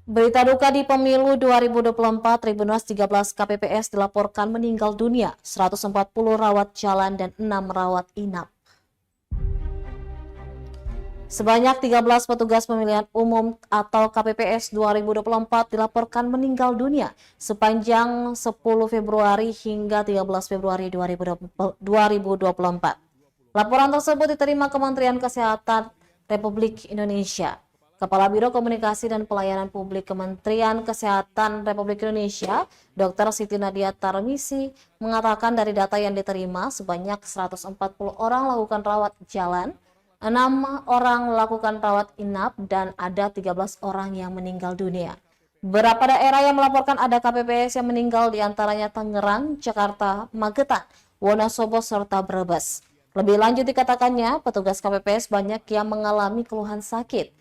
Berita duka di pemilu 2024, Tribunmas 13 KPPS dilaporkan meninggal dunia, 140 rawat jalan dan 6 rawat inap. Sebanyak 13 petugas pemilihan umum atau KPPS 2024 dilaporkan meninggal dunia sepanjang 10 Februari hingga 13 Februari 2024. Laporan tersebut diterima Kementerian Kesehatan Republik Indonesia. Kepala Biro Komunikasi dan Pelayanan Publik Kementerian Kesehatan Republik Indonesia, Dr. Siti Nadia Tarmizi, mengatakan dari data yang diterima sebanyak 140 orang lakukan rawat jalan, 6 orang melakukan rawat inap, dan ada 13 orang yang meninggal dunia. Beberapa daerah yang melaporkan ada KPPS yang meninggal diantaranya Tangerang, Jakarta, Magetan, Wonosobo, serta Brebes. Lebih lanjut dikatakannya, petugas KPPS banyak yang mengalami keluhan sakit.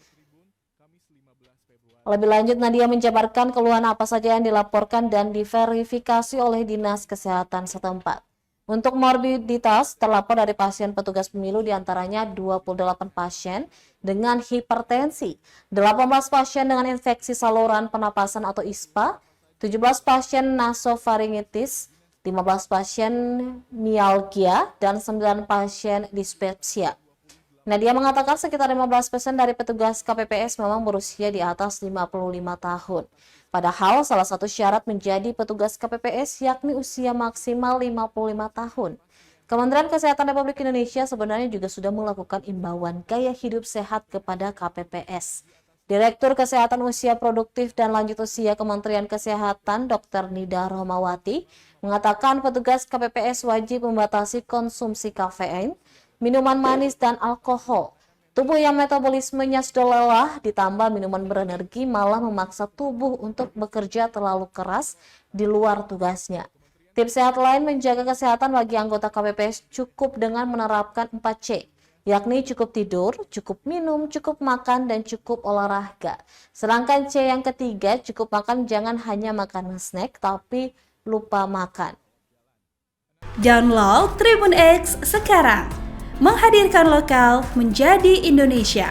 Lebih lanjut, Nadia menjabarkan keluhan apa saja yang dilaporkan dan diverifikasi oleh Dinas Kesehatan setempat. Untuk morbiditas, terlapor dari pasien petugas pemilu diantaranya 28 pasien dengan hipertensi, 18 pasien dengan infeksi saluran pernapasan atau ISPA, 17 pasien nasofaringitis, 15 pasien mialgia, dan 9 pasien dispepsia. Nadia mengatakan sekitar 15% dari petugas KPPS memang berusia di atas 55 tahun. Padahal salah satu syarat menjadi petugas KPPS yakni usia maksimal 55 tahun. Kementerian Kesehatan Republik Indonesia sebenarnya juga sudah melakukan imbauan gaya hidup sehat kepada KPPS. Direktur Kesehatan Usia Produktif dan Lanjut Usia Kementerian Kesehatan Dr. Nida Rohmawati mengatakan petugas KPPS wajib membatasi konsumsi kafein, minuman manis, dan alkohol. Tubuh yang metabolismenya sudah lelah ditambah minuman berenergi malah memaksa tubuh untuk bekerja terlalu keras di luar tugasnya. Tips sehat lain menjaga kesehatan bagi anggota KPPS cukup dengan menerapkan 4C, yakni cukup tidur, cukup minum, cukup makan, dan cukup olahraga. Sedangkan C yang ketiga, cukup makan, jangan hanya makan snack tapi lupa makan. Download Tribun X sekarang, menghadirkan lokal menjadi Indonesia.